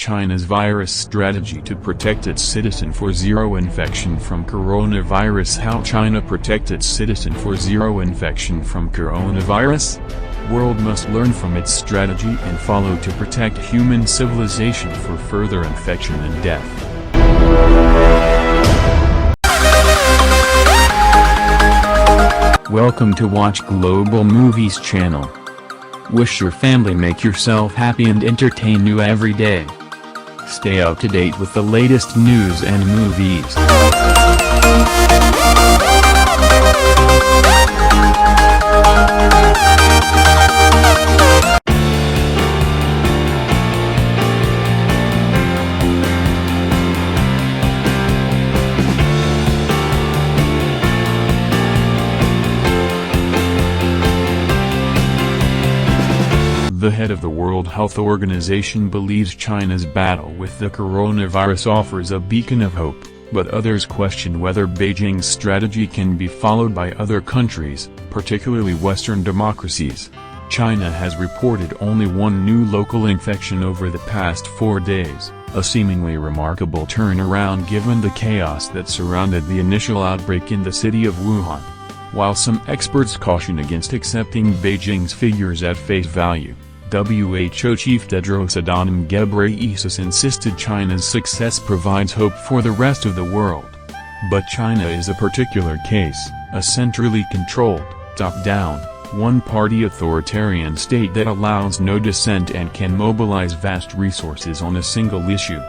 China's virus strategy to protect its citizen for zero infection from coronavirus. How China protect its citizen for zero infection from coronavirus? World must learn from its strategy and follow to protect human civilization for further infection and death. Welcome to Watch Global Movies channel. Wish your family, make yourself happy and entertain you every day. Stay up to date with the latest news and movies. The head of the World Health Organization believes China's battle with the coronavirus offers a beacon of hope, but others question whether Beijing's strategy can be followed by other countries, particularly Western democracies. China has reported only one new local infection over the past 4 days, a seemingly remarkable turnaround given the chaos that surrounded the initial outbreak in the city of Wuhan. While some experts caution against accepting Beijing's figures at face value, WHO Chief Tedros Adhanom Ghebreyesus insisted China's success provides hope for the rest of the world. But China is a particular case, a centrally controlled, top-down, one-party authoritarian state that allows no dissent and can mobilize vast resources on a single issue.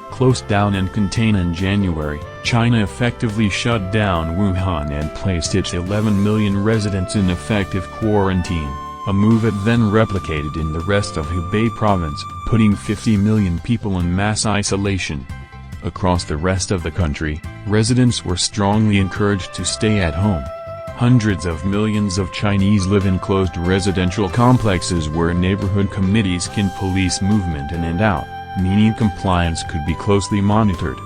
Close down and contain. In January, China effectively shut down Wuhan and placed its 11 million residents in effective quarantine, a move it then replicated in the rest of Hubei province, putting 50 million people in mass isolation. Across the rest of the country, residents were strongly encouraged to stay at home. Hundreds of millions of Chinese live in closed residential complexes where neighborhood committees can police movement in and out, meaning compliance could be closely monitored.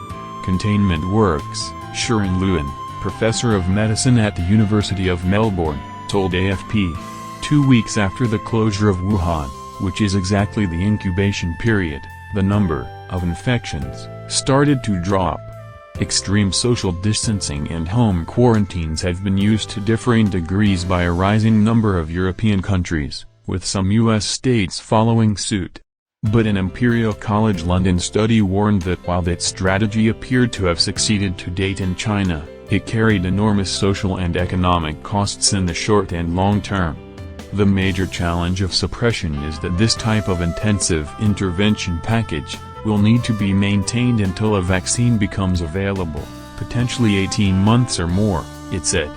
Containment works, Sharon Lewin, professor of medicine at the University of Melbourne, told AFP. 2 weeks after the closure of Wuhan, which is exactly the incubation period, the number of infections started to drop. Extreme social distancing and home quarantines have been used to differing degrees by a rising number of European countries, with some US states following suit. But an Imperial College London study warned that while that strategy appeared to have succeeded to date in China, it carried enormous social and economic costs in the short and long term. The major challenge of suppression is that this type of intensive intervention package will need to be maintained until a vaccine becomes available, potentially 18 months or more, it said.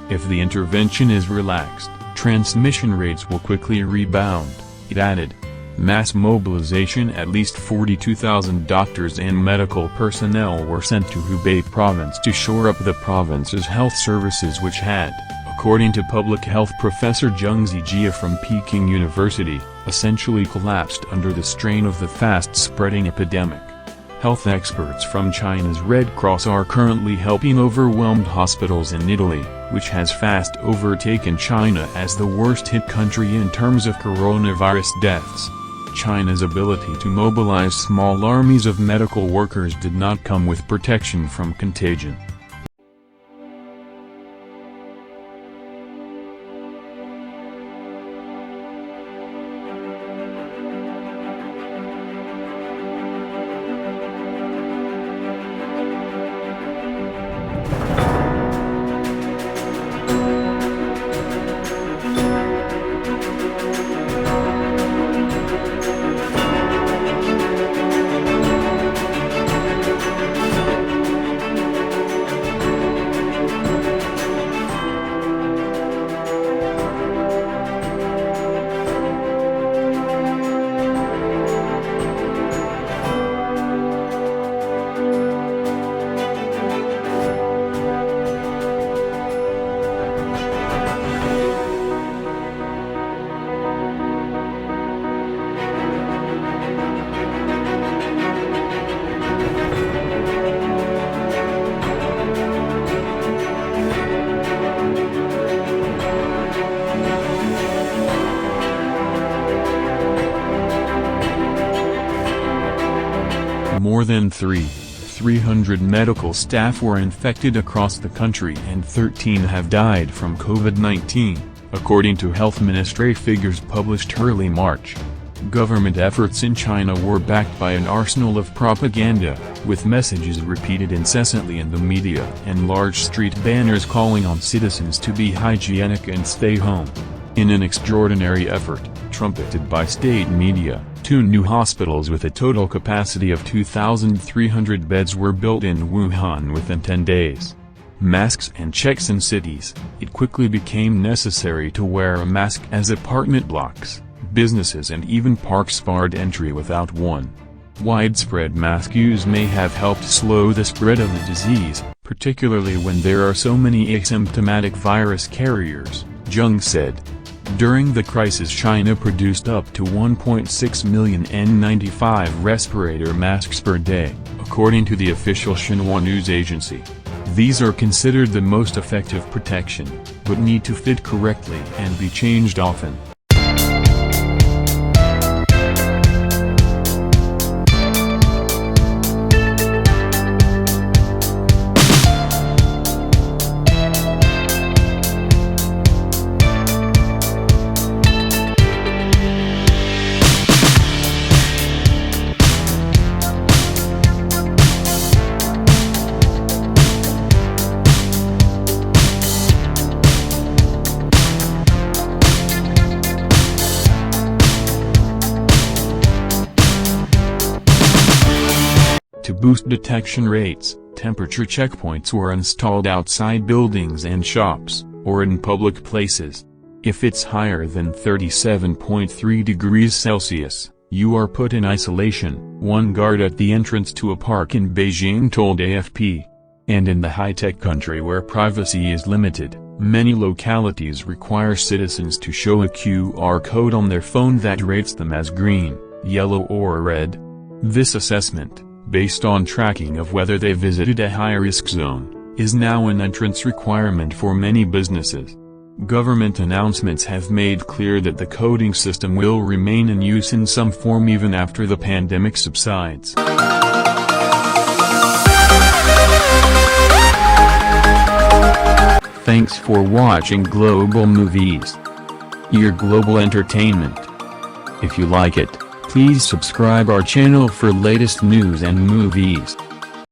If the intervention is relaxed, transmission rates will quickly rebound, it added. Mass mobilization. At least 42,000 doctors and medical personnel were sent to Hubei province to shore up the province's health services, which had, according to public health professor Zheng Zijia from Peking University, essentially collapsed under the strain of the fast-spreading epidemic. Health experts from China's Red Cross are currently helping overwhelmed hospitals in Italy, which has fast overtaken China as the worst-hit country in terms of coronavirus deaths. China's ability to mobilize small armies of medical workers did not come with protection from contagion. more than 300 medical staff were infected across the country and 13 have died from COVID-19, according to Health Ministry figures published early March. Government efforts in China were backed by an arsenal of propaganda, with messages repeated incessantly in the media and large street banners calling on citizens to be hygienic and stay home. In an extraordinary effort, trumpeted by state media, 2 new hospitals with a total capacity of 2,300 beds were built in Wuhan within 10 days. Masks and checks in cities. It quickly became necessary to wear a mask as apartment blocks, businesses and even parks barred entry without one. Widespread mask use may have helped slow the spread of the disease, particularly when there are so many asymptomatic virus carriers, Zheng said. During the crisis, China produced up to 1.6 million N95 respirator masks per day, according to the official Xinhua news agency. These are considered the most effective protection, but need to fit correctly and be changed often. To boost detection rates, temperature checkpoints were installed outside buildings and shops, or in public places. If it's higher than 37.3 degrees Celsius, you are put in isolation, one guard at the entrance to a park in Beijing told AFP. And in the high-tech country where privacy is limited, many localities require citizens to show a QR code on their phone that rates them as green, yellow or red. This assessment, based on tracking of whether they visited a high-risk zone, is now an entrance requirement for many businesses. Government announcements have made clear that the coding system will remain in use in some form even after the pandemic subsides. Thanks for watching Global Movies, your global entertainment. If you like it, please subscribe our channel for latest news and movies.